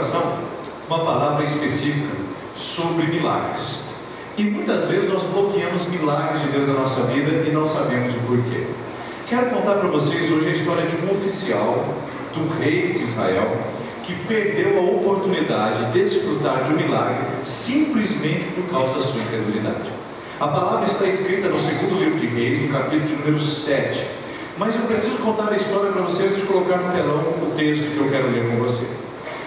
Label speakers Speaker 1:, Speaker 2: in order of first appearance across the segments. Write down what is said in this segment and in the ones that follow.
Speaker 1: coração uma palavra específica sobre milagres. E muitas vezes nós bloqueamos milagres de Deus na nossa vida e não sabemos o porquê. Quero contar para vocês hoje a história de um oficial do rei de Israel que perdeu a oportunidade de desfrutar de um milagre simplesmente por causa da sua incredulidade. A palavra está escrita no segundo livro de Reis, no capítulo número 7. Mas eu preciso contar a história para vocês antes de colocar no telão o texto que eu quero ler com você.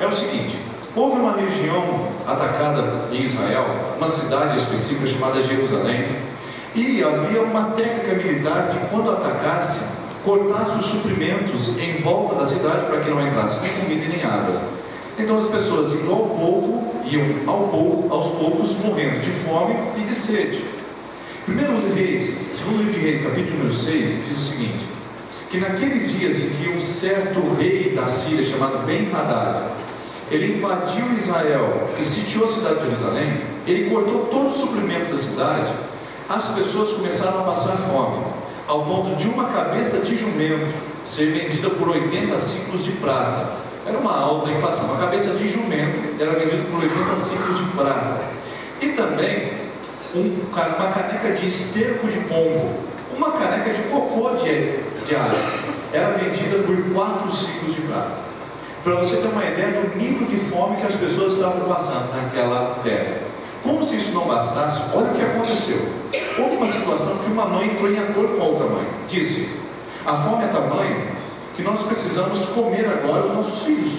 Speaker 1: É o seguinte: houve uma região atacada em Israel, uma cidade específica chamada Jerusalém, e havia uma técnica militar de, quando atacasse, cortasse os suprimentos em volta da cidade para que não entrasse nem comida nem água. Então as pessoas iam aos poucos morrendo de fome e de sede. Segundo livro de Reis, capítulo número 6, diz o seguinte: que naqueles dias em que um certo rei da Síria, chamado Ben-Hadad, ele invadiu Israel e sitiou a cidade de Jerusalém, ele cortou todos os suprimentos da cidade. As pessoas começaram a passar fome, ao ponto de uma cabeça de jumento ser vendida por 80 ciclos de prata. Era uma alta inflação. Uma cabeça de jumento era vendida por 80 ciclos de prata. E também uma caneca de esterco de pombo, uma caneca de cocô de alho, era vendida por 4 ciclos de prata. Para você ter uma ideia do nível de fome que as pessoas estavam passando naquela terra. Como se isso não bastasse, olha o que aconteceu. Houve uma situação que uma mãe entrou em acordo com a outra mãe. Disse: a fome é tamanha que nós precisamos comer agora os nossos filhos.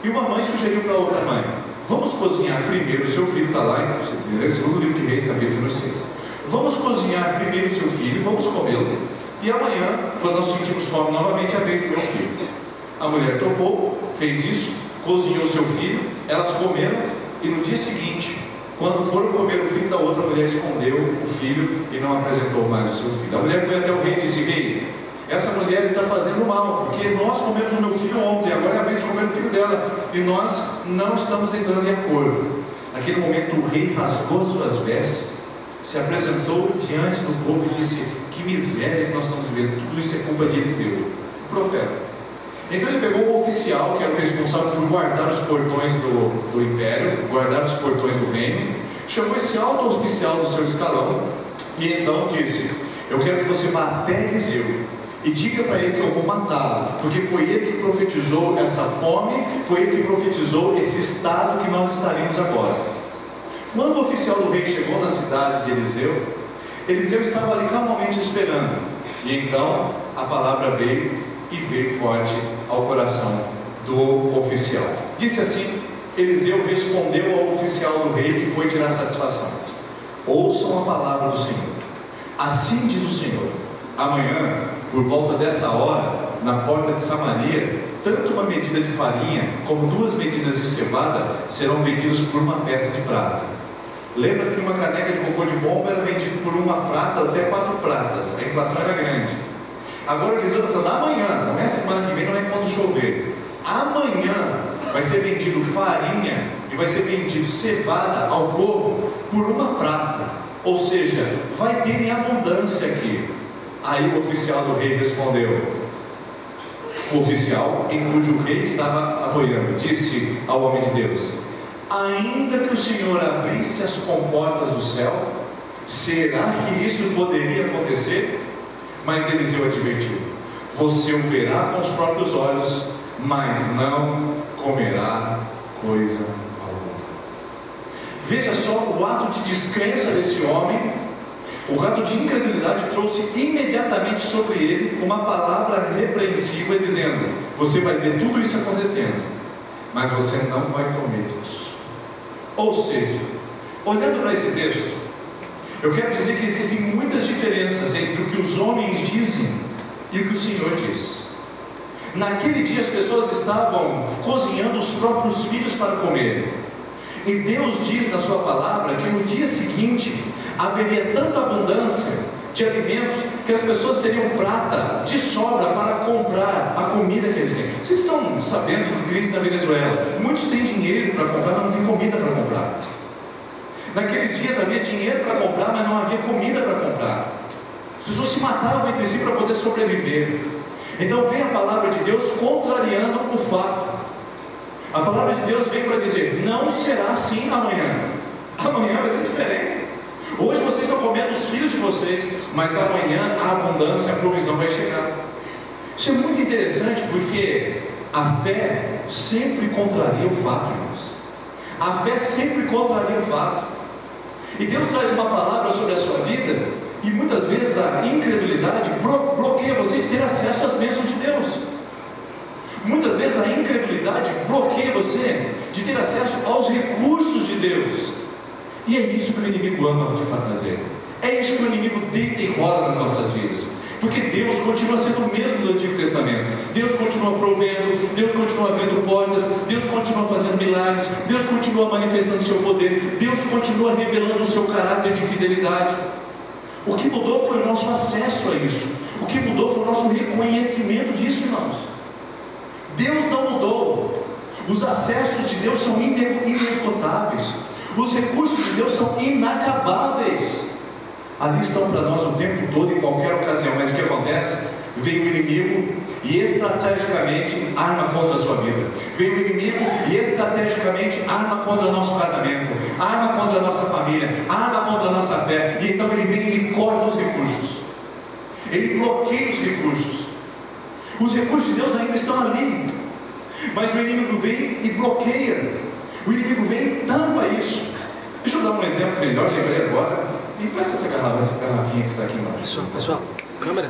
Speaker 1: E uma mãe sugeriu para a outra mãe: vamos cozinhar primeiro o seu filho, está lá em segundo livro de Reis, capítulo número 6. Vamos cozinhar primeiro o seu filho, vamos comê-lo. E amanhã, quando nós sentimos fome novamente, é a vez do meu filho. A mulher topou, fez isso, cozinhou o seu filho, elas comeram, e no dia seguinte, quando foram comer o filho da outra, a mulher escondeu o filho e não apresentou mais o seu filho. A mulher foi até o rei e disse: rei, essa mulher está fazendo mal, porque nós comemos o meu filho ontem, agora é a vez de comer o filho dela, e nós não estamos entrando em acordo. Naquele momento o rei rasgou suas vestes, se apresentou diante do povo e disse: que miséria que nós estamos vivendo, tudo isso é culpa de Eliseu, o profeta. Então ele pegou o oficial, que era o responsável por guardar os portões do império, guardar os portões do reino, chamou esse alto oficial do seu escalão, e então disse: eu quero que você vá até Eliseu e diga para ele que eu vou matá-lo, porque foi ele que profetizou essa fome, foi ele que profetizou esse estado que nós estaremos agora. Quando o oficial do rei chegou na cidade de Eliseu, Eliseu estava ali calmamente esperando, e então a palavra veio e veio forte ao coração do oficial. Disse assim: Eliseu respondeu ao oficial do rei que foi tirar satisfações: ouçam a palavra do Senhor. Assim diz o Senhor: amanhã, por volta dessa hora, na porta de Samaria, tanto uma medida de farinha como 2 medidas de cevada serão vendidos por uma peça de prata. Lembra que uma caneca de cocô de pombo era vendida por uma prata até 4 pratas. A inflação era grande. Agora Eliseu está falando: amanhã, não é semana que vem, não é quando chover. Amanhã vai ser vendido farinha e vai ser vendido cevada ao povo por uma prata. Ou seja, vai ter em abundância aqui. Aí o oficial do rei respondeu, o oficial em cujo rei estava apoiando, disse ao homem de Deus: ainda que o Senhor abrisse as comportas do céu, será que isso poderia acontecer? Mas Eliseu advertiu: você o verá com os próprios olhos, mas não comerá coisa alguma. Veja só o ato de descrença desse homem. O ato de incredulidade trouxe imediatamente sobre ele uma palavra repreensiva, dizendo: você vai ver tudo isso acontecendo, mas você não vai comer isso. Ou seja, olhando para esse texto, eu quero dizer que existem muitas diferenças entre o que os homens dizem e o que o Senhor diz. Naquele dia as pessoas estavam cozinhando os próprios filhos para comer, e Deus diz na sua palavra que no dia seguinte haveria tanta abundância de alimentos que as pessoas teriam prata de sobra para comprar a comida que eles têm. Vocês estão sabendo que crise na Venezuela, muitos têm dinheiro para comprar, mas não tem comida para comprar. Naqueles dias havia dinheiro para comprar, mas não havia comida para comprar. As pessoas se matavam entre si para poder sobreviver. Então vem a palavra de Deus contrariando o fato. A palavra de de Deus vem para dizer: não será assim amanhã. Amanhã vai ser diferente. Hoje vocês estão comendo os filhos de vocês, mas amanhã a abundância, a provisão vai chegar. Isso é muito interessante, porque a fé sempre contraria o fato, irmãos. A fé sempre contraria o fato. E Deus traz uma palavra sobre a sua vida, e muitas vezes a incredulidade bloqueia você de ter acesso às bênçãos de Deus. Muitas vezes a incredulidade bloqueia você de ter acesso aos recursos de Deus. E é isso que o inimigo ama de fazer. É isso que o inimigo deita e rola nas nossas vidas. Porque Deus continua sendo o mesmo do Antigo Testamento. Deus continua provendo, Deus continua abrindo portas, Deus continua fazendo milagres, Deus continua manifestando o seu poder, Deus continua revelando o seu caráter de fidelidade. O que mudou foi o nosso acesso a isso. O que mudou foi o nosso reconhecimento disso, irmãos. Deus não mudou. Os acessos de Deus são inesgotáveis. Os recursos de Deus são inacabáveis. Ali estão para nós o tempo todo, em qualquer ocasião. Mas o que acontece? Vem o inimigo e estrategicamente arma contra a sua vida. Vem o inimigo e estrategicamente arma contra o nosso casamento, arma contra a nossa família, arma contra a nossa fé. E então ele vem e ele corta os recursos. Ele bloqueia os recursos. Os recursos de Deus ainda estão ali, mas o inimigo vem e bloqueia. O inimigo vem e tampa isso. Deixa eu dar um exemplo melhor, lembrei agora. Me presta essa garrafinha que está aqui embaixo.
Speaker 2: Pessoal, câmera.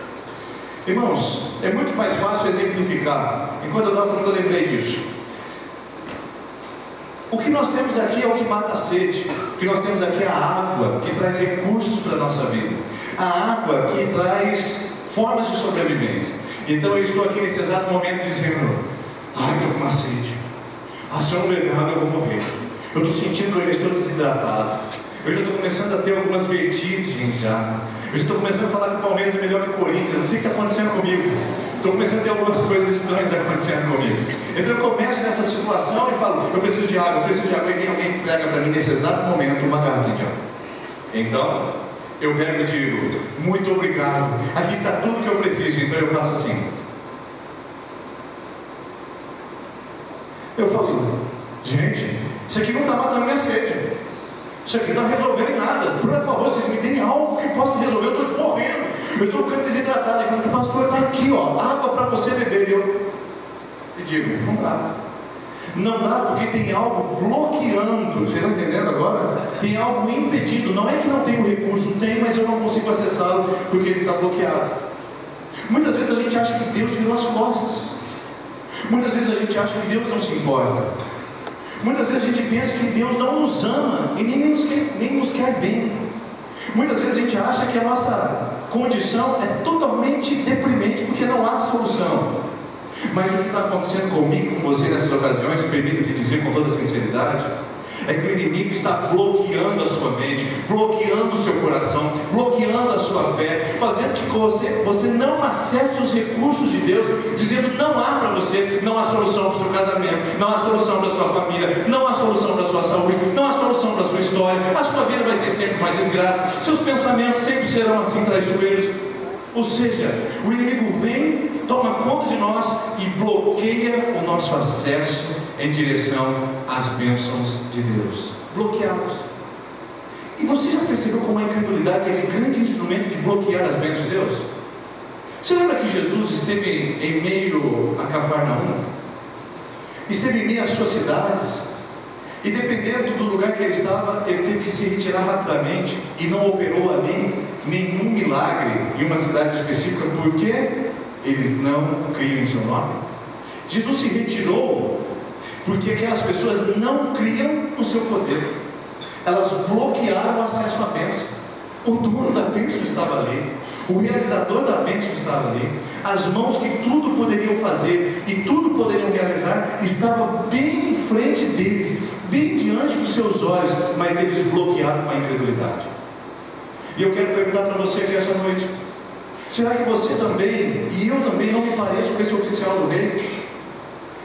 Speaker 1: Irmãos, é muito mais fácil exemplificar. Enquanto eu estava falando, eu lembrei disso. O que nós temos aqui é o que mata a sede. O que nós temos aqui é a água, que traz recursos para a nossa vida. A água que traz formas de sobrevivência. Então eu estou aqui nesse exato momento dizendo: ai, estou com uma sede. Se eu não beber água, eu vou morrer. Eu estou sentindo que eu já estou desidratado. Eu já estou começando a ter algumas vertigens já. Eu já estou começando a falar que o Palmeiras é melhor que o Corinthians. Eu não sei o que está acontecendo comigo. Estou começando a ter algumas coisas estranhas acontecendo comigo. Então eu começo nessa situação e falo: eu preciso de água, eu preciso de água. E vem alguém que entrega para mim nesse exato momento uma garrafinha de água. Então eu pego e digo: muito obrigado, aqui está tudo que eu preciso. Então eu faço assim. Eu falo: gente, isso aqui não está matando minha sede. Isso aqui não está resolvendo em nada. Por favor, vocês me deem algo que possa resolver. Eu estou morrendo. Eu estou ficando desidratado. Ele fala: pastor, está aqui, ó, água para você beber. E digo: não dá. Não dá porque tem algo bloqueando. Você está entendendo agora? Tem algo impedindo. Não é que não tem o recurso, tem, mas eu não consigo acessá-lo porque ele está bloqueado. Muitas vezes a gente acha que Deus virou as costas. Muitas vezes a gente acha que Deus não se importa. Muitas vezes a gente pensa que Deus não nos ama e nem nos quer bem. Muitas vezes a gente acha que a nossa condição é totalmente deprimente porque não há solução. Mas o que está acontecendo comigo, com você nessas ocasiões, permita-me dizer com toda sinceridade, é que o inimigo está bloqueando a sua mente, bloqueando o seu coração, bloqueando a sua fé, fazendo que você não acesse os recursos de Deus, dizendo: não há para você, não há solução para o seu casamento, não há solução para a sua família, não há solução para a sua saúde, não há solução para a sua história, a sua vida vai ser sempre uma desgraça, seus pensamentos sempre serão assim traiçoeiros. Ou seja, o inimigo vem, toma conta de nós e bloqueia o nosso acesso em direção às bênçãos de Deus. Bloqueados. E você já percebeu como a incredulidade é um grande instrumento de bloquear as bênçãos de Deus? Você lembra que Jesus esteve em meio a Cafarnaum? Esteve em meio às suas cidades? E dependendo do lugar que ele estava, ele teve que se retirar rapidamente e não operou ali nenhum milagre em uma cidade específica, porque eles não criam em seu nome. Jesus se retirou porque aquelas pessoas não criam no seu poder. Elas bloquearam o acesso à bênção. O dono da bênção estava ali, o realizador da bênção estava ali, as mãos que tudo poderiam fazer e tudo poderiam realizar estavam bem em frente deles, bem diante dos seus olhos, mas eles bloquearam com a incredulidade. E eu quero perguntar para você aqui essa noite: será que você também, e eu também, não me pareço com esse oficial do rei?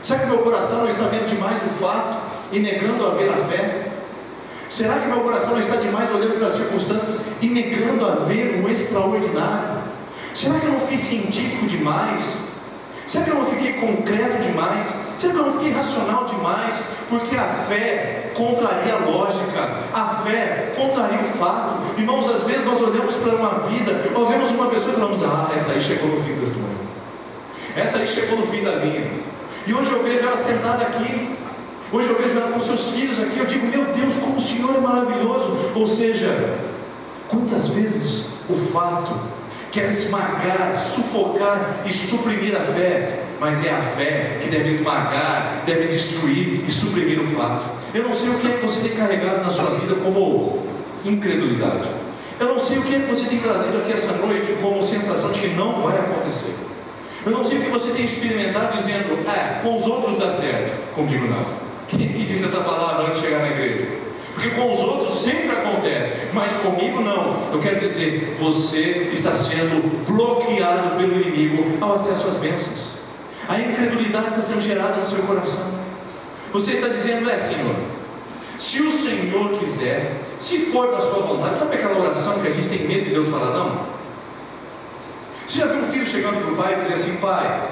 Speaker 1: Será que meu coração não está vendo demais o fato e negando a ver a fé? Será que meu coração não está demais olhando para as circunstâncias e negando a ver o extraordinário? Será que eu não fiz científico demais? Será que eu não fiquei concreto demais? Será que eu não fiquei racional demais? Porque a fé contraria a lógica, a fé contraria o fato. Irmãos, às vezes nós olhamos para uma vida, ou vemos uma pessoa e falamos: ah, essa aí chegou no fim do túnel, essa aí chegou no fim da linha. E hoje eu vejo ela sentada aqui, hoje eu vejo ela com seus filhos aqui, eu digo: meu Deus, como o Senhor é maravilhoso. Ou seja, quantas vezes o fato quer esmagar, sufocar e suprimir a fé, mas é a fé que deve esmagar, deve destruir e suprimir o fato. Eu não sei o que é que você tem carregado na sua vida como incredulidade. Eu não sei o que é que você tem trazido aqui essa noite como sensação de que não vai acontecer. Eu não sei o que você tem experimentado dizendo: com os outros dá certo, comigo não. Quem que disse essa palavra antes de chegar na igreja? Porque com os outros sempre acontece, mas comigo não. Eu quero dizer, você está sendo bloqueado pelo inimigo ao acesso às bênçãos. A incredulidade está sendo gerada no seu coração. Você está dizendo: Senhor, se o Senhor quiser, se for da sua vontade. Sabe aquela oração que a gente tem medo de Deus falar não? Você já viu um filho chegando para o pai e dizer assim: pai,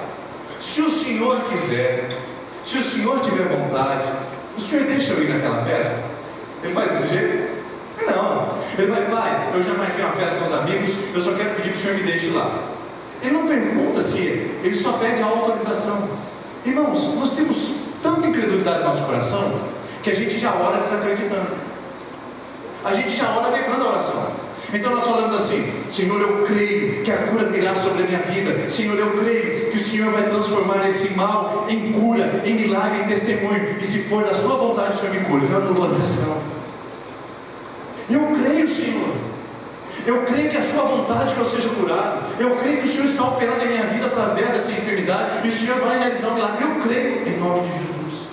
Speaker 1: se o Senhor quiser, se o Senhor tiver vontade, o Senhor deixa eu ir naquela festa? Ele faz desse jeito? Não. Ele vai: pai, eu já marquei uma festa com os amigos, eu só quero pedir que o Senhor me deixe lá. Ele não pergunta se ele só pede a autorização. Irmãos, nós temos tanta incredulidade no nosso coração que a gente já ora desacreditando. A gente já ora negando a oração. Então nós falamos assim: Senhor, eu creio que a cura virá sobre a minha vida. Senhor, eu creio que o Senhor vai transformar esse mal em cura, em milagre, em testemunho. E se for da sua vontade, o Senhor me cura. Já não vou nessa não. Eu creio, Senhor. Eu creio que é a sua vontade que eu seja curado. Eu creio que o Senhor está operando em minha vida através dessa enfermidade, e o Senhor vai realizar um milagre. Eu creio em nome de Jesus.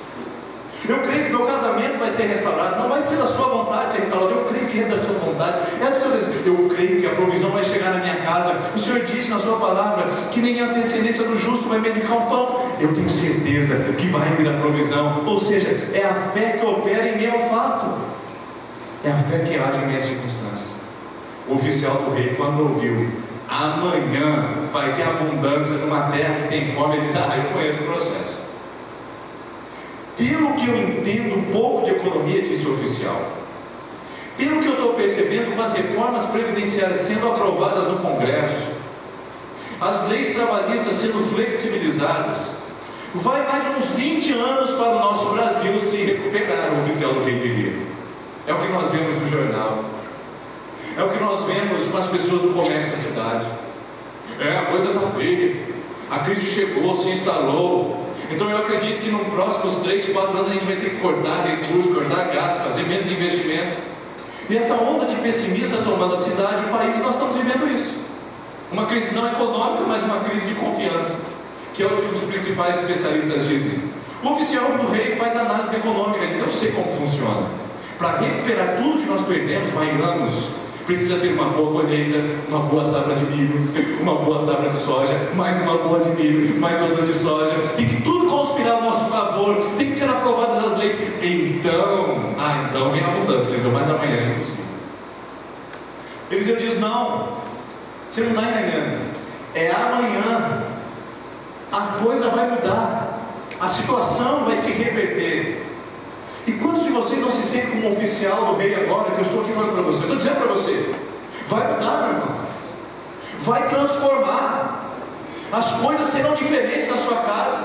Speaker 1: Eu creio que meu casamento vai ser restaurado. Não vai ser da sua vontade ser restaurado. Eu creio que é da sua vontade, é do seu desejo. Eu creio que a provisão vai chegar na minha casa. O Senhor disse na sua palavra que nem a descendência do justo vai medicar um pão. Eu tenho certeza que vai vir a provisão. Ou seja, é a fé que opera em meio ao fato. É a fé que age em minha circunstância. O oficial do rei, quando ouviu: amanhã vai ter abundância numa terra que tem fome, ele diz: eu conheço o processo. Pelo que eu entendo um pouco de economia, disse o oficial, pelo que eu estou percebendo, com as reformas previdenciárias sendo aprovadas no Congresso, as leis trabalhistas sendo flexibilizadas, vai mais uns 20 anos para o nosso Brasil se recuperar, o oficial do rei diria. É o que nós vemos no jornal, é o que nós vemos com as pessoas do comércio da cidade. A coisa está feia, a crise chegou, se instalou. Então eu acredito que nos próximos 3, 4 anos a gente vai ter que cortar recursos, cortar gastos, fazer menos investimentos. E essa onda de pessimismo está tomando a cidade e o país, nós estamos vivendo isso. Uma crise não econômica, mas uma crise de confiança, que é o que os principais especialistas dizem. O oficial do rei faz análise econômica, diz: eu sei como funciona. Para recuperar tudo que nós perdemos, vai anos. Precisa ter uma boa colheita, uma boa safra de milho, uma boa safra de soja, mais uma boa de milho, mais outra de soja. Tem que tudo conspirar ao nosso favor, tem que ser aprovadas as leis. Então vem a abundância, Eliseu, mas amanhã é impossível. Eliseu diz: não, você não está entendendo. É amanhã, a coisa vai mudar, a situação vai se reverter. E quantos de vocês não se sentem como um oficial do rei agora, que eu estou aqui falando para você? Eu estou dizendo para você: vai mudar, meu irmão, vai transformar, as coisas serão diferentes na sua casa,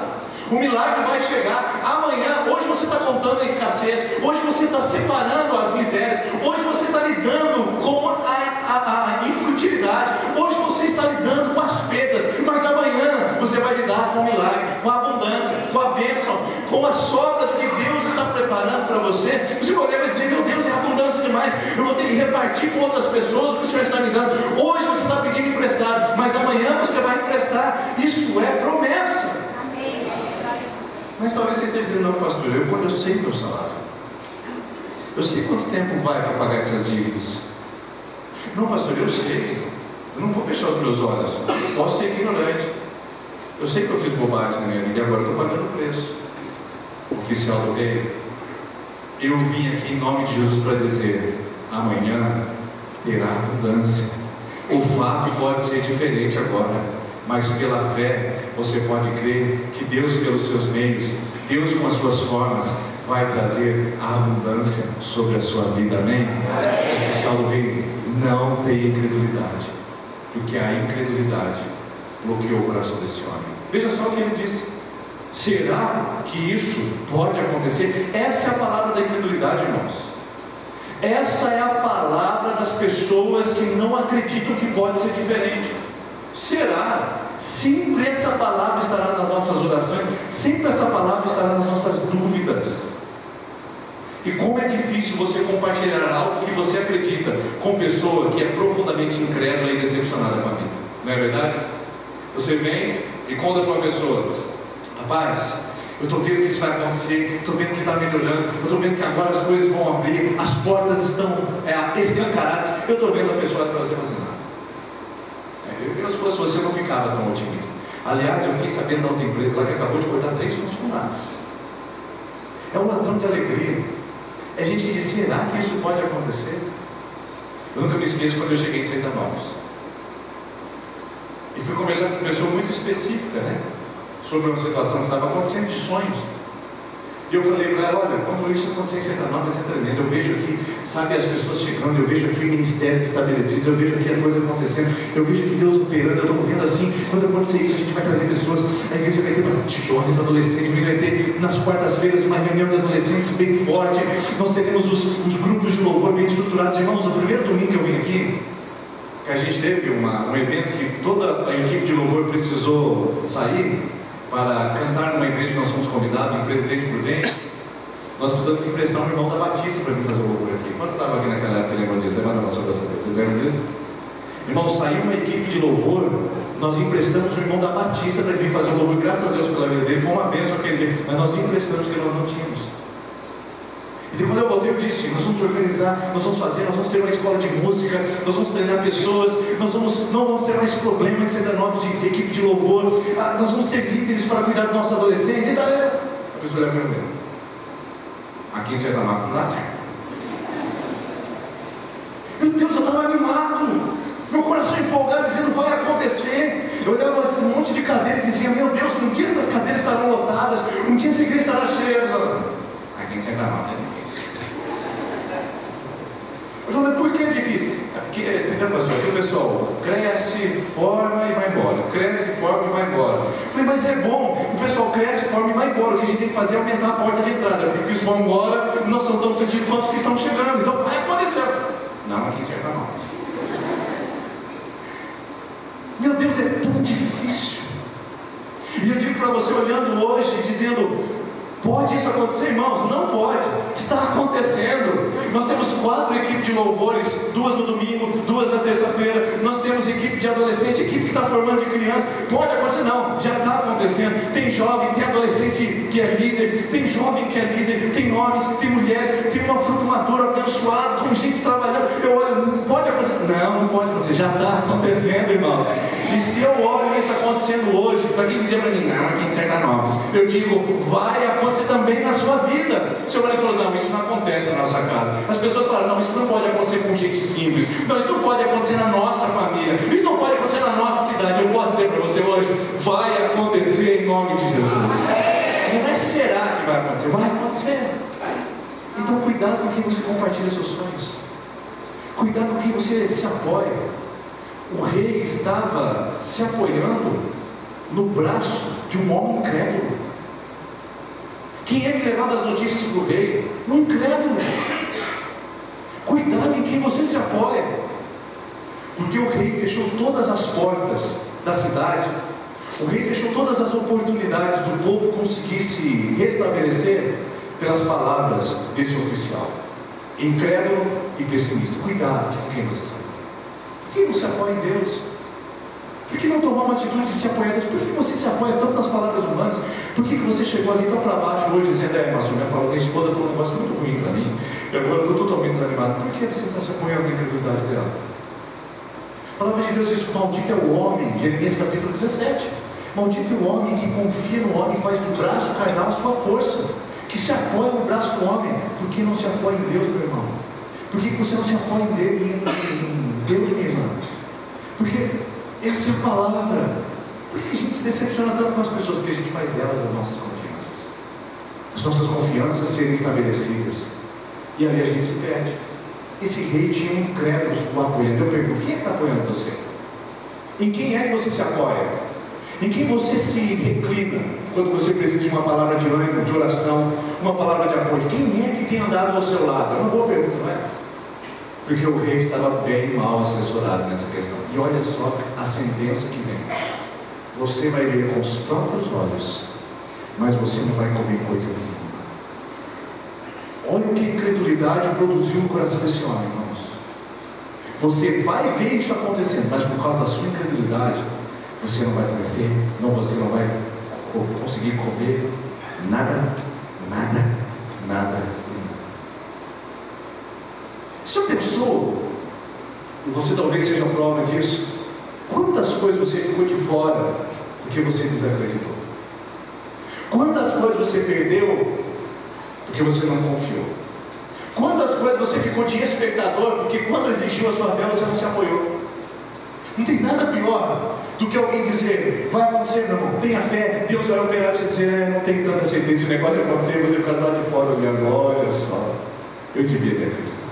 Speaker 1: o milagre vai chegar. Amanhã, hoje você está contando a escassez, hoje você está separando as misérias, hoje você está lidando com a infutilidade, hoje você está lidando com as perdas, mas amanhã você vai lidar com o milagre, com a abundância, com a bênção, com a sobra do que Deus está preparando para você. Você vai olhar e vai dizer: meu Deus, é abundância demais, eu vou ter que repartir com outras pessoas o que o Senhor está me dando. Hoje você está pedindo emprestado, mas amanhã você vai emprestar. Isso é promessa. Mas talvez você esteja dizendo: não, pastor, eu sei meu salário, eu sei quanto tempo vai para pagar essas dívidas. Não, pastor, eu sei, eu não vou fechar os meus olhos, posso ser ignorante, eu sei que eu fiz bobagem na minha vida e agora eu estou pagando o preço. Oficial do rei, eu vim aqui em nome de Jesus para dizer: amanhã terá abundância. O fato pode ser diferente agora, mas pela fé você pode crer que Deus, pelos seus meios, Deus com as suas formas, vai trazer a abundância sobre a sua vida, amém? O oficial do rei não tem incredulidade, porque a incredulidade bloqueou o coração desse homem. Veja só o que ele disse: será que isso pode acontecer? Essa é a palavra da incredulidade, irmãos. Essa é a palavra das pessoas que não acreditam que pode ser diferente. Será? Sempre essa palavra estará nas nossas orações, sempre essa palavra estará nas nossas dúvidas. E como é difícil você compartilhar algo que você acredita com pessoa que é profundamente incrédula e decepcionada com a vida, não é verdade? Você vem e conta para uma pessoa: rapaz, eu estou vendo que isso vai acontecer, estou vendo que está melhorando, eu estou vendo que agora as coisas vão abrir, as portas estão escancaradas. Eu estou vendo a pessoa trazer vacinada. Eu, se fosse você, não ficava tão otimista. Aliás, eu fiquei sabendo da outra empresa lá que acabou de cortar 3 funcionários. É um ladrão de alegria. É gente que diz: será que isso pode acontecer? Eu nunca me esqueço quando eu cheguei em Santa Novos e fui conversar com uma pessoa muito específica, sobre uma situação que estava acontecendo de sonhos. E eu falei para ela: olha, quando isso acontecer em Santa Nova vai ser tremendo. Eu vejo aqui, sabe, as pessoas chegando, eu vejo aqui ministérios estabelecidos, eu vejo aqui a coisa acontecendo, eu vejo aqui Deus operando, eu estou vendo assim, quando acontecer isso a gente vai trazer pessoas, a igreja vai ter bastante jovens, adolescentes, a igreja vai ter nas quartas-feiras uma reunião de adolescentes bem forte, nós teremos os grupos de louvor bem estruturados. Irmãos, o primeiro domingo que eu vim aqui, que a gente teve um evento que toda a equipe de louvor precisou sair para cantar numa igreja que nós fomos convidados, em Presidente Prudente. Nós precisamos emprestar um irmão da Batista para vir fazer o louvor aqui. Quantos estavam aqui naquela época? Lembram disso? Levanta a mão sobre a sua cabeça. Vocês lembram disso? Irmão, saiu uma equipe de louvor, nós emprestamos o irmão da Batista para vir fazer o louvor. Graças a Deus pela vida dele, foi uma bênção aquele dia, mas nós emprestamos porque nós não tínhamos. Então quando eu voltei, eu disse: nós vamos organizar, nós vamos fazer, nós vamos ter uma escola de música, nós vamos treinar pessoas, não vamos ter mais problema em Santa Nova de equipe de louvor, nós vamos ter líderes para cuidar dos nossos adolescentes. E galera, a pessoa olha para mim: aqui em Santa Nova não dá certo. Meu Deus, eu estava animado, meu coração empolgado, dizendo: vai acontecer. Eu olhava esse monte de cadeira e dizia: meu Deus, um dia essas cadeiras estarão lotadas, um dia essa igreja estará cheia. Aqui em Santa Nova é difícil. Eu falei: mas por que é difícil? É porque, entendeu, pastor? Aqui o pessoal cresce, forma e vai embora. Cresce, forma e vai embora. Eu falei: mas é bom, o pessoal cresce, forma e vai embora. O que a gente tem que fazer é aumentar a porta de entrada, porque os que vão embora não são tão sentidos quanto os que estão chegando. Então vai acontecer. Não, aqui em Santa Nova. Meu Deus, é tão difícil. E eu digo para você, olhando hoje, dizendo: pode isso acontecer, irmãos? Não pode, está acontecendo. Nós temos 4 equipes de louvores, 2 no domingo, 2 na terça-feira. Nós temos equipe de adolescente, equipe que está formando de criança. Pode acontecer? Não, já está acontecendo. Tem jovem, tem adolescente que é líder, tem jovem que é líder, tem homens, tem mulheres, tem uma fruta madura abençoada, com gente trabalhando. Eu olho: não pode acontecer? Não, não pode acontecer, já está acontecendo, irmãos. E se eu olho isso acontecendo hoje, para quem dizia para mim: não, aqui em Santa Nova, eu digo: vai acontecer também na sua vida. O seu marido falou: não, isso não acontece na nossa casa. As pessoas falaram: não, isso não pode acontecer com gente simples. Não, isso não pode acontecer na nossa família. Isso não pode acontecer na nossa cidade. Eu posso dizer para você hoje: vai acontecer em nome de Jesus. Não é será que vai acontecer, vai acontecer. Então cuidado com quem você compartilha seus sonhos. Cuidado com quem você se apoia. O rei estava se apoiando no braço de um homem incrédulo. Quem é que levava as notícias para o rei? Um incrédulo. Cuidado em quem você se apoia, porque o rei fechou todas as portas da cidade, o rei fechou todas as oportunidades do povo conseguir se restabelecer pelas palavras desse oficial, incrédulo e pessimista. Cuidado com quem você se apoia. Por que não se apoia em Deus? Por que não tomar uma atitude de se apoiar em Deus? Por que você se apoia tanto nas palavras humanas? Por que você chegou ali tão para baixo hoje dizendo: pastor, minha esposa falou um negócio muito ruim para mim, e agora eu estou totalmente desanimado. Por que você está se apoiando na incredulidade dela? A palavra de Deus diz: maldito é o homem, Jeremias capítulo 17. Maldito é o homem que confia no homem e faz do braço carnal a sua força, que se apoia no braço do homem. Por que não se apoia em Deus, meu irmão? Por que você não se apoia em Deus, minha irmã? Porque essa é a palavra. Por que a gente se decepciona tanto com as pessoas? Porque a gente faz delas as nossas confianças. As nossas confianças serem estabelecidas. E ali a gente se perde. Esse rei tinha um crédulos o apoiando. Eu pergunto, quem é que está apoiando você? Em quem é que você se apoia? Em quem você se reclina quando você precisa de uma palavra de ânimo, de oração, uma palavra de apoio? Quem é que tem andado ao seu lado? É uma boa pergunta, não é? Porque o rei estava bem mal assessorado nessa questão. E olha só a sentença que vem. Você vai ver com os próprios olhos, mas você não vai comer coisa nenhuma. Olha o que a incredulidade produziu no coração desse homem, irmãos. Você vai ver isso acontecendo, mas por causa da sua incredulidade, você não vai conhecer, você não vai conseguir comer nada. Você já pensou, e você talvez seja a prova disso, quantas coisas você ficou de fora porque você desacreditou? Quantas coisas você perdeu porque você não confiou? Quantas coisas você ficou de espectador porque quando exigiu a sua fé você não se apoiou? Não tem nada pior do que alguém dizer, vai acontecer, meu irmão, tenha fé, Deus vai operar, você dizer, não tenho tanta certeza, o negócio vai acontecer, você ficar lá de fora olhando, olha só, eu devia ter acreditado.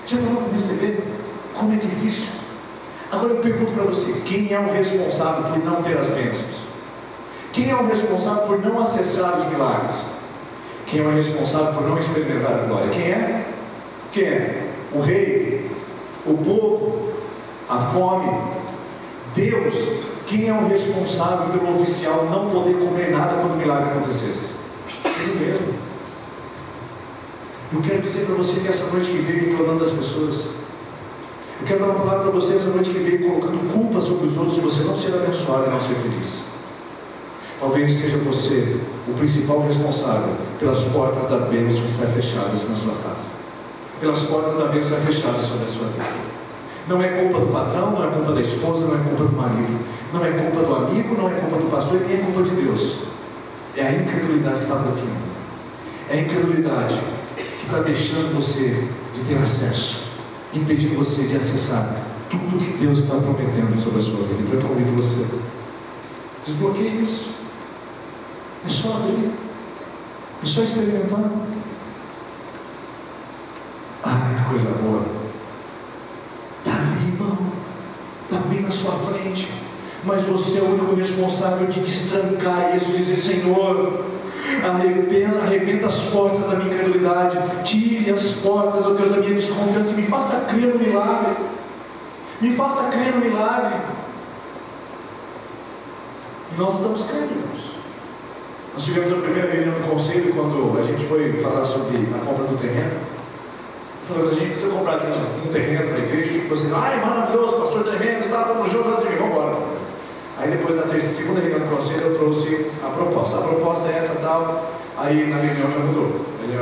Speaker 1: Já parou para perceber como é difícil? Agora eu pergunto para você, quem é o responsável por não ter as bênçãos? Quem é o responsável por não acessar os milagres? Quem é o responsável por não experimentar a glória? Quem é? Quem é? O rei? O povo? A fome? Deus? Quem é o responsável pelo oficial não poder comer nada quando o milagre acontecesse? Ele mesmo. Eu quero dizer para você que essa noite que veio reclamando das pessoas, eu quero dar uma palavra para você essa noite que veio colocando culpa sobre os outros e você não ser abençoado e não ser feliz. Talvez seja você o principal responsável pelas portas da bênção que estão fechadas na sua casa, pelas portas da bênção que estão fechadas sobre a sua vida. Não é culpa do patrão, não é culpa da esposa, não é culpa do marido, não é culpa do amigo, não é culpa do pastor, nem é culpa de Deus. É a incredulidade que está bloqueando. É a incredulidade que está deixando você de ter acesso, impedindo você de acessar tudo que Deus está prometendo sobre a sua vida. Então eu convido você, desbloqueie isso. É só abrir, é só experimentar. Ai, que coisa boa. Está ali, irmão, está bem na sua frente, mas você é o único responsável de destrancar isso, dizer, Senhor, arrebenta as portas da minha incredulidade, tire as portas, ó Deus, da minha desconfiança, e me faça crer no milagre, me faça crer no milagre. E nós estamos crendo, irmãos. Nós tivemos a primeira reunião do conselho, quando a gente foi falar sobre a compra do terreno. Falamos, a gente precisa comprar um terreno para a igreja, que você, ai, maravilhoso, pastor tremendo, tá, vamos junto, nós vamos embora. Aí depois, na segunda reunião do conselho, eu trouxe a proposta é essa, tal. Aí na reunião já mudou. Ele,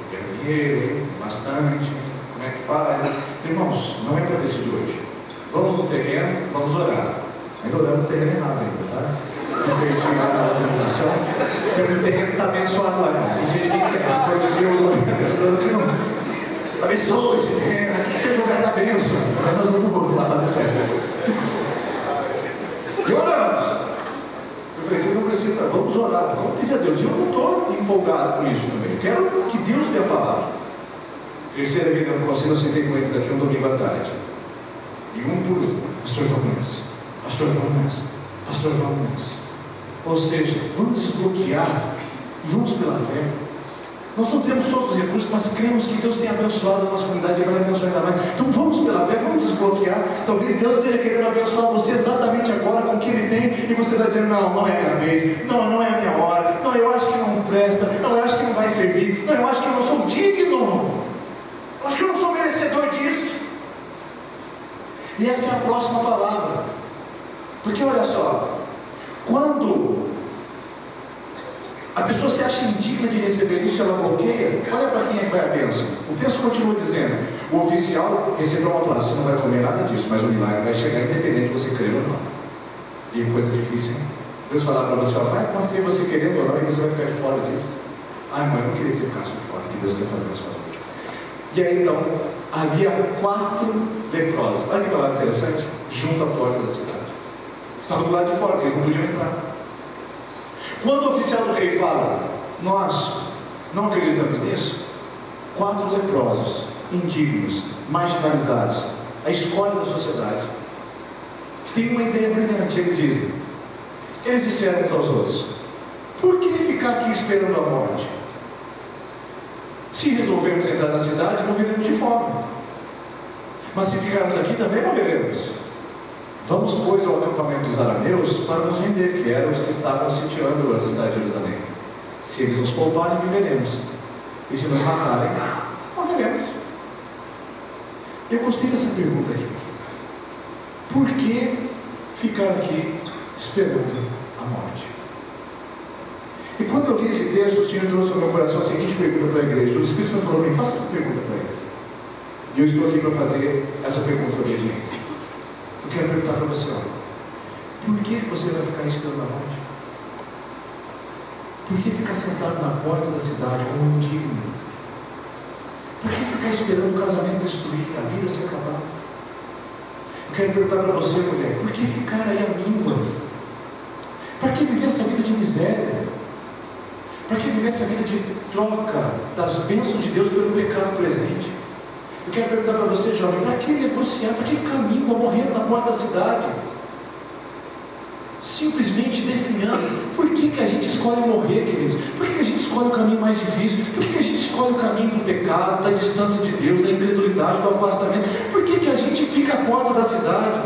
Speaker 1: quero dinheiro, hein? Bastante, como é que faz? Irmãos, não é para decidir hoje. Vamos no terreno, vamos orar. Ainda orando no terreno errado ainda, tá? Não perdi a organização. O terreno está abençoado lá, irmãos. Não sei de quem foi o seu, não. Abençoa esse terreno, aqui seja o lugar da bênção. Aí nós vamos voltar lá fazer certo. E oramos. Eu falei, você não precisa, vamos orar, vamos pedir a Deus. E eu não estou empolgado com isso também. Eu quero que Deus dê a palavra. Terceira reunião do conselho, eu sentei com eles aqui um domingo à tarde. E um por um, pastor, vamos nessa. Pastor, vamos nessa. Pastor, vamos nessa. Ou seja, vamos desbloquear e vamos pela fé. Nós não temos todos os recursos, mas cremos que Deus tem abençoado a nossa comunidade e vai abençoar ainda mais. Então vamos pela fé, vamos desbloquear. Talvez Deus esteja querendo abençoar você exatamente agora com o que Ele tem, e você está dizendo, não é a minha vez, não é a minha hora, não, eu acho que não presta, não, eu acho que não vai servir, não, eu acho que eu não sou digno, eu acho que eu não sou merecedor disso. E essa é a próxima palavra. Porque olha só, quando a pessoa se acha indigna de receber isso, ela bloqueia, olha para quem é que vai a bênção. O texto continua dizendo, o oficial recebeu uma palavra, você não vai comer nada disso, mas o milagre vai chegar independente de você crer ou não. E é coisa difícil, hein? Deus falar para você, vai acontecer você querendo ou não, e você vai ficar de fora disso. Ai, mãe, eu não queria que você ficasse de fora, que Deus quer fazer na sua vida. E aí então, havia 4 leprosos. Olha que palavra interessante, junto à porta da cidade. estavam do lado de fora, porque eles não podiam entrar. Quando o oficial do rei fala, nós não acreditamos nisso, 4 leprosos, indignos, marginalizados, a escória da sociedade, tem uma ideia brilhante. Eles disseram uns aos outros: por que ficar aqui esperando a morte? Se resolvermos entrar na cidade, morreremos de fome, mas se ficarmos aqui também morreremos. Vamos, pois, ao acampamento dos arameus para nos render, que eram os que estavam sitiando a cidade de Jerusalém. Se eles nos pouparem, viveremos, e se nos matarem, morreremos. Eu gostei dessa pergunta aqui. Por que ficar aqui esperando a morte? E quando eu li esse texto, o Senhor trouxe ao meu coração a seguinte pergunta para a igreja. O Espírito Santo falou para mim: faça essa pergunta para eles. E eu estou aqui para fazer essa pergunta para a audiência. Eu quero perguntar para você: por que você vai ficar esperando a morte? Por que ficar sentado na porta da cidade como um indigno? Por que ficar esperando o casamento destruir, a vida se acabar? Eu quero perguntar para você, mulher: por que ficar aí à míngua? Para que viver essa vida de miséria? Para que viver essa vida de troca das bênçãos de Deus pelo pecado presente? Eu quero perguntar para você, jovem: para que negociar? Para que ficar míngua, morrendo na porta da cidade? Simplesmente definhando. Por que a gente escolhe morrer, queridos? Por que a gente escolhe o caminho mais difícil? Por que a gente escolhe o caminho do pecado, da distância de Deus, da incredulidade, do afastamento? Por que a gente fica à porta da cidade?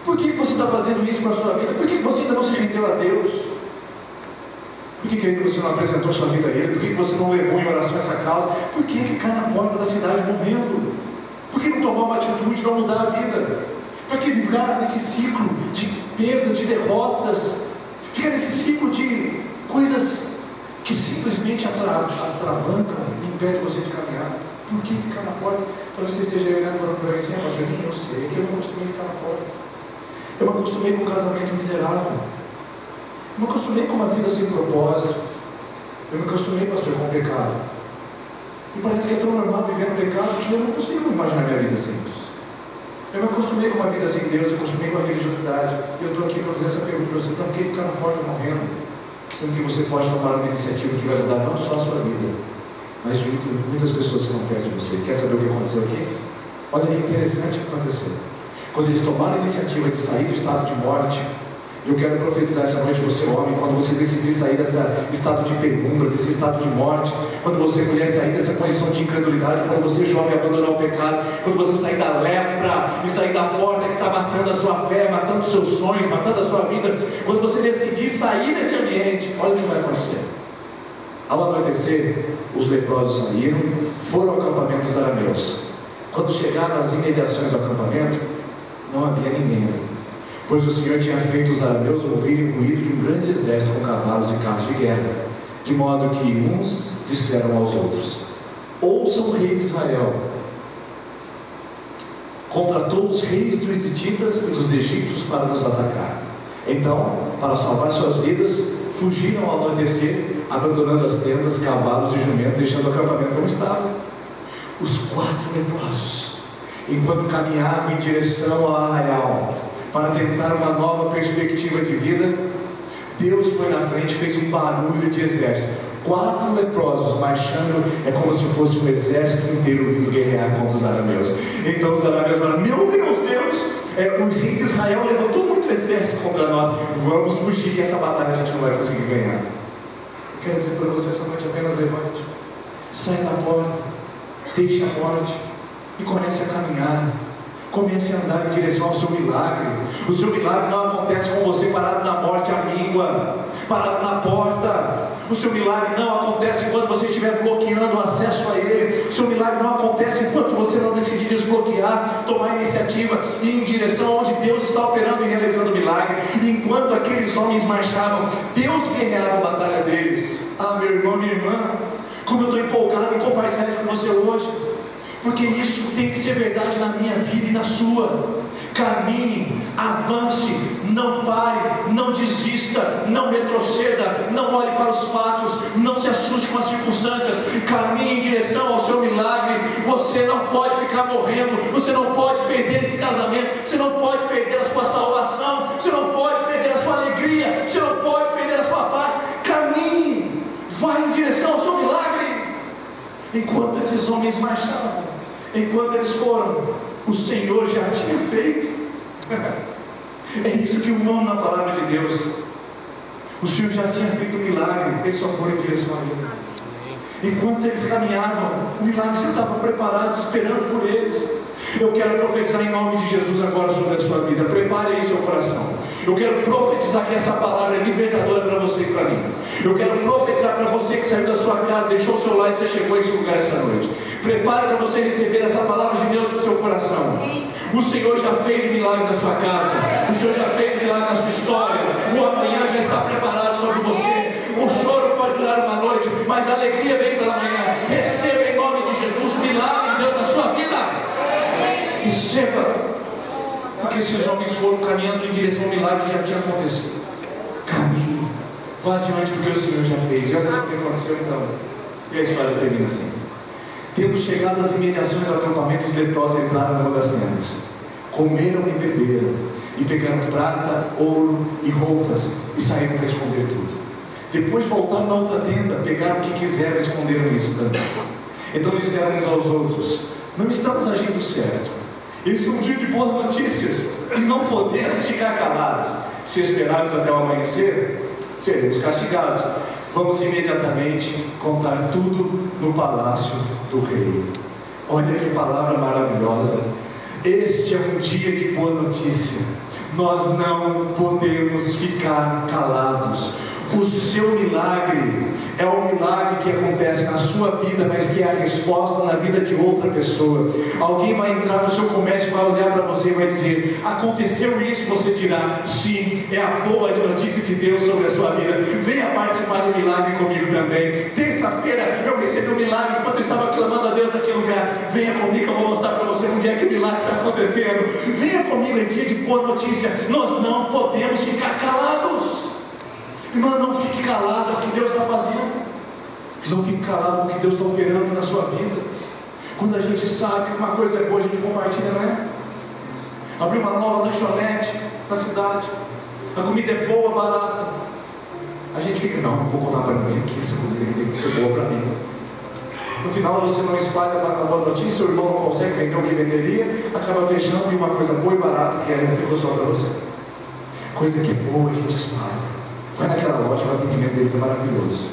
Speaker 1: Por que você está fazendo isso com a sua vida? Por que você ainda não se rendeu a Deus? Por que ainda você não apresentou sua vida a Ele? Por que você não levou em oração essa causa? Por que ficar na porta da cidade morrendo? Por que não tomar uma atitude de não mudar a vida? Para que ficar nesse ciclo de perdas, de derrotas? Ficar nesse ciclo de coisas que simplesmente atravancam e impedem você de caminhar? Por que ficar na porta? Talvez você esteja olhando e falando para mim assim: pastor, eu sei que eu não acostumei a ficar na porta. Eu me acostumei com um casamento miserável. Eu me acostumei com uma vida sem propósito. Eu me acostumei, pastor, com o pecado. E parece que é tão normal viver no pecado que eu não consigo imaginar minha vida sem isso. Eu me acostumei com uma vida sem Deus, eu me acostumei com a religiosidade. E eu estou aqui para fazer essa pergunta para você: então, por que ficar na porta morrendo? Sendo que você pode tomar uma iniciativa que vai mudar não só a sua vida, mas de muitas pessoas que estão perto de você. Quer saber o que aconteceu aqui? Olha que interessante o que aconteceu. Quando eles tomaram a iniciativa de sair do estado de morte, eu quero profetizar essa noite, você homem, quando você decidir sair desse estado de penumbra, desse estado de morte, quando você, mulher, sair dessa condição de incredulidade, quando você, jovem, abandonar o pecado, quando você sair da lepra e sair da porta que está matando a sua fé, matando os seus sonhos, matando a sua vida, quando você decidir sair desse ambiente, olha o que vai acontecer. Ao anoitecer, os leprosos saíram, foram ao acampamento dos arameus. Quando chegaram às imediações do acampamento, não havia ninguém, pois o Senhor tinha feito os arameus ouvirem o ruído de um grande exército com cavalos e carros de guerra, de modo que uns disseram aos outros: ouçam o rei de Israel, contratou os reis dos hititas e dos egípcios para nos atacar. Então, para salvar suas vidas, fugiram ao anoitecer, abandonando as tendas, cavalos e jumentos, deixando o acampamento como estava. Os 4 leprosos, enquanto caminhavam em direção ao arraial para tentar uma nova perspectiva de vida, Deus foi na frente e fez um barulho de exército. 4 leprosos marchando, é como se fosse um exército inteiro vindo guerrear contra os arameus. Então os arameus falaram: meu Deus, o rei de Israel levantou muito exército contra nós, vamos fugir, que essa batalha a gente não vai conseguir ganhar. Eu quero dizer para você essa noite: apenas levante, saia da porta, deixe a morte e comece a caminhar. Comece a andar em direção ao seu milagre. O seu milagre não acontece com você parado na morte à míngua, parado na porta. O seu milagre não acontece enquanto você estiver bloqueando o acesso a Ele. O seu milagre não acontece enquanto você não decidir desbloquear, tomar iniciativa e ir em direção onde Deus está operando e realizando o milagre. E enquanto aqueles homens marchavam, Deus guerreava a batalha deles. Ah, meu irmão, minha irmã, como eu estou empolgado em compartilhar isso com você hoje, porque isso tem que ser verdade na minha vida e na sua. Caminhe avance, não pare, não desista, não retroceda, não olhe para os fatos, não se assuste com as circunstâncias, caminhe em direção ao seu milagre. Você não pode ficar morrendo, você não pode perder esse casamento, você não pode perder a sua salvação, você não pode perder a sua alegria, você não pode perder a sua paz. Caminhe, vá em direção ao seu milagre. Enquanto esses homens marchavam, enquanto eles foram, o Senhor já tinha feito. É isso que eu amo na palavra de Deus. O Senhor já tinha feito o milagre, eles só foram em direção a Ele. Enquanto eles caminhavam, o milagre já estava preparado, esperando por eles. Eu quero profetizar em nome de Jesus agora sobre a sua vida. Prepare aí o seu coração. Eu quero profetizar que essa palavra é libertadora para você e para mim. Eu quero profetizar para você que saiu da sua casa, deixou o seu lar e você chegou a esse lugar essa noite. Prepare para você receber essa palavra de Deus no seu coração. O Senhor já fez o milagre na sua casa. O Senhor já fez o milagre na sua história. O amanhã já está preparado sobre você. O choro pode durar uma noite, mas a alegria vem pela manhã. Receba em nome de Jesus o milagre de Deus na sua vida. Receba. Porque esses homens foram caminhando em direção ao milagre que já tinha acontecido. Caminhe, vá adiante porque o Senhor já fez. E olha só o que aconteceu então. E a história termina assim. Tendo chegado às imediações do acampamento, os leprosos entraram numa das tendas. Comeram e beberam, e pegaram prata, ouro e roupas, e saíram para esconder tudo. Depois voltaram na outra tenda, pegaram o que quiseram e esconderam isso também. Então disseram uns aos outros: não estamos agindo certo. Esse é um dia de boas notícias, não podemos ficar calados. Se esperarmos até o amanhecer, seremos castigados. Vamos imediatamente contar tudo no palácio do rei. Olha que palavra maravilhosa. Este é um dia de boa notícia. Nós não podemos ficar calados. O seu milagre é um milagre que acontece na sua vida, mas que é a resposta na vida de outra pessoa. Alguém vai entrar no seu comércio, vai olhar para você e vai dizer: aconteceu isso, você dirá: sim, é a boa notícia de Deus sobre a sua vida. Venha participar do milagre comigo também. Terça-feira eu recebi um milagre enquanto eu estava clamando a Deus naquele lugar. Venha comigo que eu vou mostrar para você onde é que o milagre está acontecendo. Venha comigo, é dia de boa notícia. Nós não podemos ficar calados. Irmã, não fique calado com o que Deus está fazendo. Não fique calado com o que Deus está operando na sua vida. Quando a gente sabe que uma coisa é boa, a gente compartilha, não é? Abrir uma nova lanchonete na cidade, a comida é boa, barata, a gente fica: não vou contar para ninguém que essa comida tem que ser boa para mim. No final você não espalha a boa notícia, o irmão não consegue vender o que venderia, acaba fechando e uma coisa boa e barata que não ficou só para você. Coisa que é boa a gente espalha. Vai naquela loja, o atendimento deles é maravilhoso.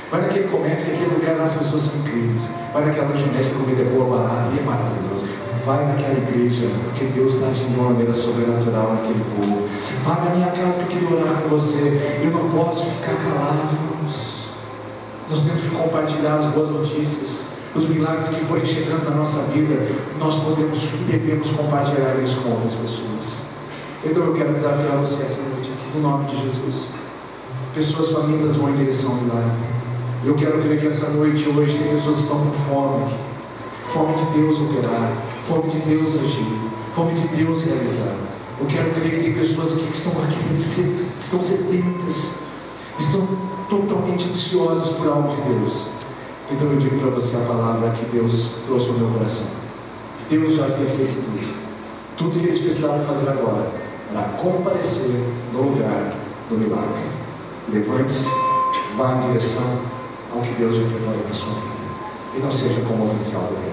Speaker 1: Vai naquele comércio, que aquele lugar lá as pessoas são incríveis. Vai naquela lanchonete, a comida é boa, barata e é maravilhoso. Vai naquela igreja, porque Deus está agindo de uma maneira sobrenatural naquele povo. Vai na minha casa, que eu queria orar com você. Eu não posso ficar calado, irmãos. Nós temos que compartilhar as boas notícias, os milagres que forem chegando na nossa vida. Nós podemos e devemos compartilhar isso com outras pessoas. Então eu quero desafiar você essa noite, no nome de Jesus. Pessoas famintas vão em direção ao milagre. Eu quero crer que essa noite, hoje, tem pessoas que estão com fome. Fome de Deus operar, fome de Deus agir, fome de Deus realizar. Eu quero crer que tem pessoas aqui que estão sedentas, estão totalmente ansiosas por algo de Deus. Então eu digo para você a palavra que Deus trouxe ao meu coração. Deus já havia feito tudo. Tudo que eles precisavam fazer agora era comparecer no lugar do milagre. Levante-se, vá em direção ao que Deus já preparou para a sua vida. E não seja como o oficial do rei.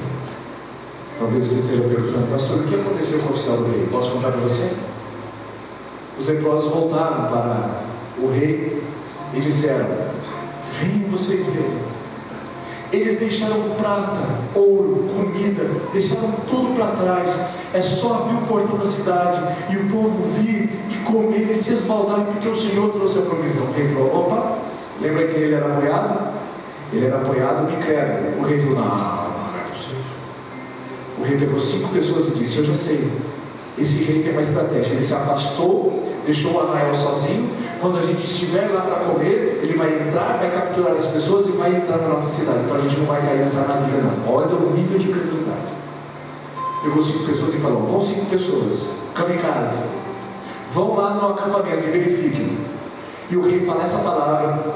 Speaker 1: Talvez você esteja perguntando: pastor, o que aconteceu com o oficial do rei? Posso contar para você? Os leprosos voltaram para o rei e disseram: venham vocês verem. Eles deixaram prata, ouro, comida, deixaram tudo para trás. É só abrir o portão da cidade e o povo vir e comer e se esbaldar, porque o Senhor trouxe a provisão. O rei falou: opa, lembra que ele era apoiado? Ele era apoiado no incrédulo. O rei falou: não é possível. O rei pegou 5 pessoas e disse: eu já sei, esse rei tem uma estratégia. Ele se afastou, deixou o arraial sozinho. Quando a gente estiver lá para comer, ele vai entrar, vai capturar as pessoas e vai entrar na nossa cidade. Então a gente não vai cair nessa armadilha não. Olha o nível de credulidade. Pegou 5 pessoas e falou: vão 5 pessoas, kamikaze.
Speaker 2: Vão lá no acampamento e verifiquem. E o rei fala essa palavra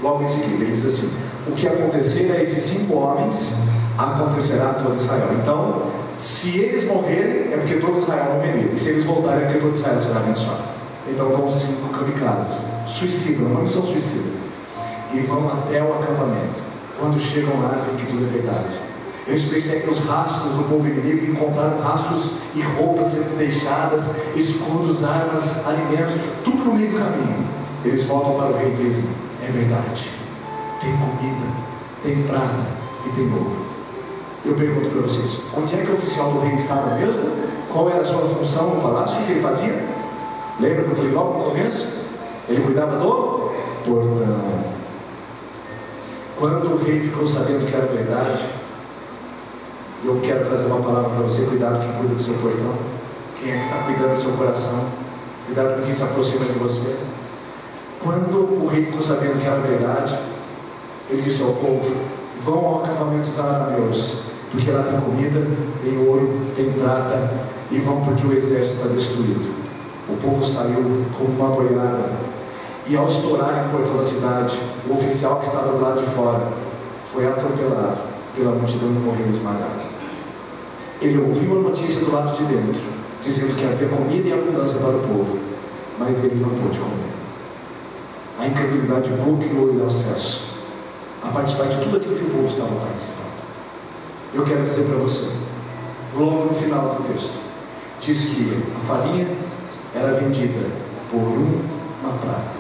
Speaker 2: logo em seguida. Ele diz assim: o que acontecer a esses 5 homens, acontecerá a todo Israel. Então, se eles morrerem, é porque todo Israel morreria. E se eles voltarem, é porque todo Israel será abençoado. Então vão 5 kamikazes, suicidam, uma missão suicida, e vão até o acampamento. Quando chegam lá, veem que tudo é verdade. Eles percebem os rastros do povo inimigo, encontraram rastros e roupas sendo deixadas, escudos, armas, alimentos, tudo no meio do caminho. Eles voltam para o rei e dizem: é verdade, tem comida, tem prata e tem ouro. Eu pergunto para vocês, onde é que o oficial do rei estava mesmo? Qual era a sua função no palácio? O que ele fazia? Lembra que eu falei logo no começo? Ele cuidava do portão. Quando o rei ficou sabendo que era verdade, eu quero trazer uma palavra para você: cuidado quem cuida do seu portão. Quem é que está cuidando do seu coração? Cuidado com quem se aproxima de você. Quando o rei ficou sabendo que era verdade, ele disse ao povo: vão ao acampamento dos arameus, porque lá tem comida, tem ouro, tem prata, e vão porque o exército está destruído. O povo saiu como uma boiada, e ao estourar o portão da cidade, o oficial que estava do lado de fora foi atropelado pela multidão e morreu esmagado. Ele ouviu a notícia do lado de dentro, dizendo que havia comida e abundância para o povo, mas ele não pôde comer. A incredulidade bloqueou-lhe o acesso a participar de tudo aquilo que o povo estava participando. Eu quero dizer para você, logo no final do texto, diz que a farinha era vendida por uma prata,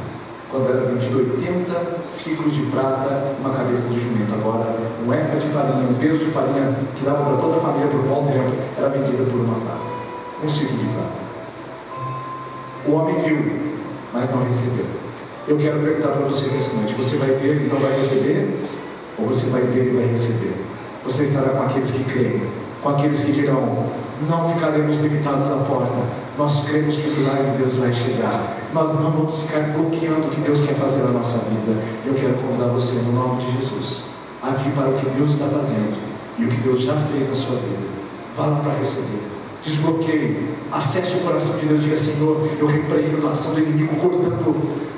Speaker 2: quando era vendido 80 ciclos de prata, uma cabeça de jumento. Agora, um efa de farinha, um peso de farinha que dava para toda a família por um bom tempo, era vendida por uma prata, um ciclo de prata. O homem viu, mas não recebeu. Eu quero perguntar para você nessa noite: você vai ver e não vai receber? Ou você vai ver e vai receber? Você estará com aqueles que creem, com aqueles que dirão: não ficaremos limitados à porta, nós cremos que o milagre de Deus vai chegar, nós não vamos ficar bloqueando o que Deus quer fazer na nossa vida. Eu quero convidar você, no nome de Jesus, a vir para o que Deus está fazendo e o que Deus já fez na sua vida. Vá lá para receber, desbloqueie, acesse o coração de Deus, diga: Senhor, eu repreendo a ação do inimigo cortando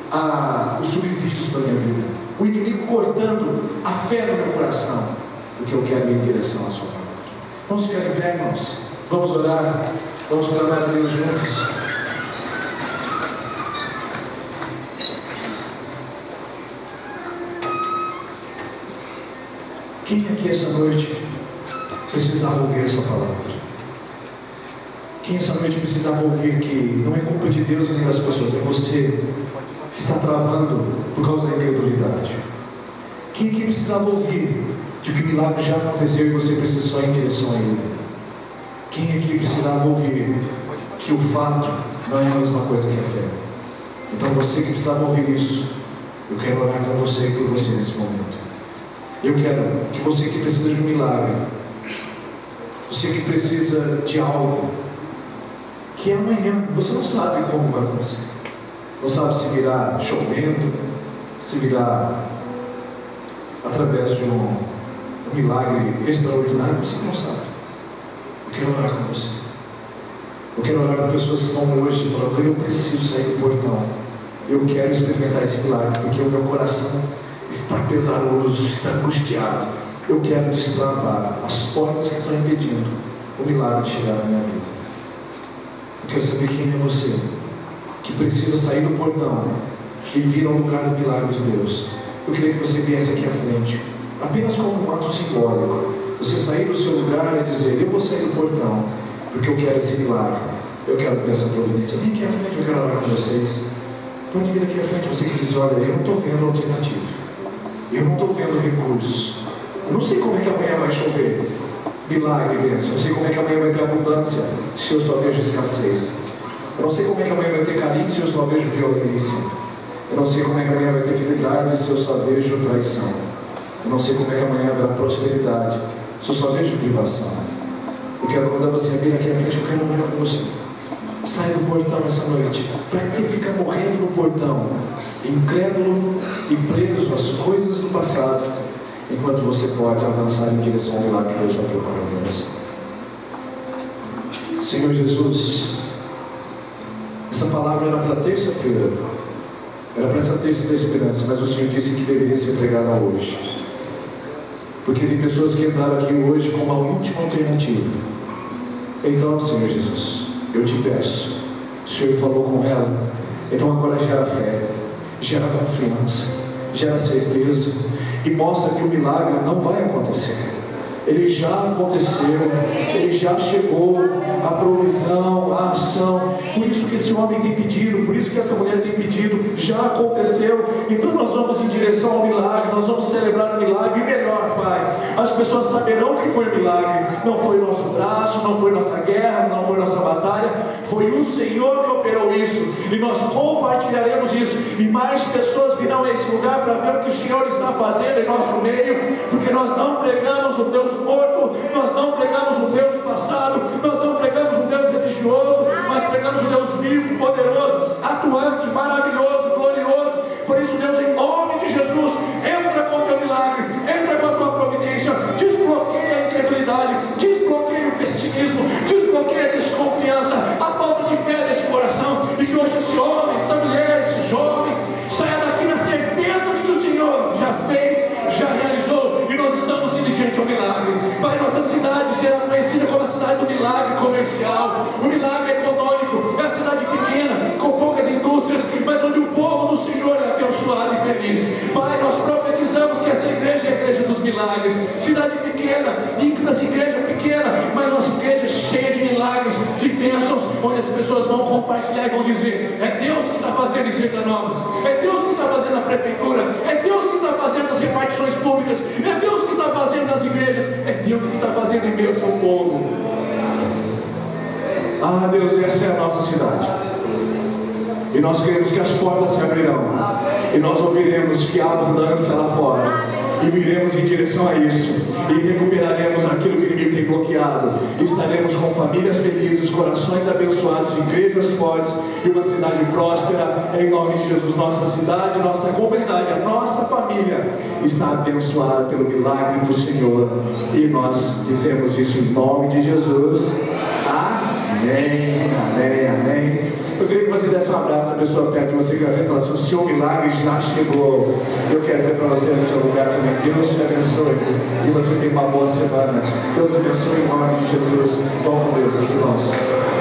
Speaker 2: os subsídios da minha vida, o inimigo cortando a fé no meu coração, porque eu quero ir em direção à sua palavra. Vamos ficar em pé, irmãos, vamos orar, vamos clamar a Deus juntos. Quem aqui essa noite precisava ouvir essa palavra? Quem essa noite precisava ouvir que não é culpa de Deus nem das pessoas, é você que está travando por causa da incredulidade? Quem aqui precisava ouvir de que o milagre já aconteceu e você precisa só ir em direção a Ele? Quem aqui precisava ouvir que o fato não é a mesma coisa que a fé? Então você que precisava ouvir isso, eu quero orar com você e por você nesse momento. Eu quero que você que precisa de um milagre, você que precisa de algo, que amanhã você não sabe como vai acontecer, não sabe se virá chovendo, se virá através de um milagre extraordinário, você não sabe. Eu quero orar com você. Eu quero orar com pessoas que estão hoje falando: eu preciso sair do portão, eu quero experimentar esse milagre, porque o meu coração está pesaroso, está angustiado. Eu quero destravar as portas que estão impedindo o milagre de chegar na minha vida. Eu quero saber quem é você que precisa sair do portão e vir ao lugar do milagre de Deus. Eu queria que você viesse aqui à frente, apenas como um ato simbólico. Você sair do seu lugar e dizer: eu vou sair do portão, porque eu quero esse milagre, eu quero ver essa providência. Vem aqui à frente, eu quero orar com vocês. Pode vir aqui à frente, você que diz: olha, eu não estou vendo alternativa, eu não estou vendo recursos, eu não sei como é que amanhã vai chover, milagre, bênção. Eu não sei como é que amanhã vai ter abundância, se eu só vejo escassez. Eu não sei como é que amanhã vai ter carinho, se eu só vejo violência. Eu não sei como é que amanhã vai ter fidelidade, se eu só vejo traição. Eu não sei como é que amanhã haverá prosperidade, se eu só vejo privação. Eu quero convidar você a vir aqui à frente, eu quero orar com você. Sai do portão essa noite. Vai que fica morrendo no portão, incrédulo e preso às coisas do passado, enquanto você pode avançar em direção ao milagre que Deus vai preparar para você. Senhor Jesus, Essa palavra era para terça-feira, era para essa terça da esperança, mas o Senhor disse que deveria ser pregada hoje, porque tem pessoas que entraram aqui hoje com uma última alternativa. Então, Senhor Jesus, eu te peço, o Senhor falou com ela, então agora gera fé, gera confiança, gera certeza, e mostra que o milagre não vai acontecer. Ele já aconteceu, ele já chegou, a provisão, a ação. Por isso que esse homem tem pedido, por isso que essa mulher tem pedido, já aconteceu. Então nós vamos em direção ao milagre, nós vamos celebrar o milagre. E melhor, Pai, as pessoas saberão que foi o milagre. Não foi o nosso braço, não foi nossa guerra, não foi nossa batalha, foi o Senhor que operou isso. E nós compartilharemos isso, e mais pessoas virão a esse lugar para ver o que o Senhor está fazendo em nosso meio, porque nós não pregamos o Deus morto, nós não pregamos o Deus passado, nós não pregamos o Deus religioso, mas pregamos o Deus vivo, poderoso, atuante, maravilhoso, glorioso. Por isso, Deus, em nome de Jesus, entra com o teu milagre, entra com a tua providência, desbloqueia a incredulidade, desbloqueia o pessimismo, desbloqueia a desconfiança, a falta de fé desse coração, e que hoje esse homem, essa mulher, esse jovem saia daqui na certeza de que o Senhor já fez, já realizou, e nós estamos indo diante ao milagre. Pai, nossa cidade será conhecida como a cidade do milagre comercial, o milagre econômico. É uma cidade pequena, com poucas indústrias, mas onde o povo do Senhor é abençoado e feliz. Pai, nós profetizamos que essa igreja é a igreja dos milagres. Cidade pequena, digna-se igreja pequena, mas nossa igreja cheia de milagres, de bênçãos, onde as pessoas vão compartilhar e vão dizer: é Deus que está fazendo em Sertanópolis, é Deus que está fazendo na prefeitura, é Deus que está fazendo nas repartições públicas, é Deus que está fazendo nas igrejas, é Deus que está fazendo em meio ao seu povo. Ah, Deus, essa é a nossa cidade, e nós queremos que as portas se abrirão, e nós ouviremos que há abundância lá fora, e iremos em direção a isso, e recuperaremos aquilo que o inimigo tem bloqueado, e estaremos com famílias felizes, corações abençoados, igrejas fortes, e uma cidade próspera, em nome de Jesus. Nossa cidade, nossa comunidade, a nossa família está abençoada pelo milagre do Senhor, e nós dizemos isso em nome de Jesus. Amém, amém, amém. Eu queria que você desse um abraço na pessoa perto de você, que vai falar assim: o seu milagre já chegou. Eu quero dizer para você no seu lugar também: Deus te abençoe, e você tenha uma boa semana. Deus abençoe em nome de Jesus. Bom com Deus, meus irmãos.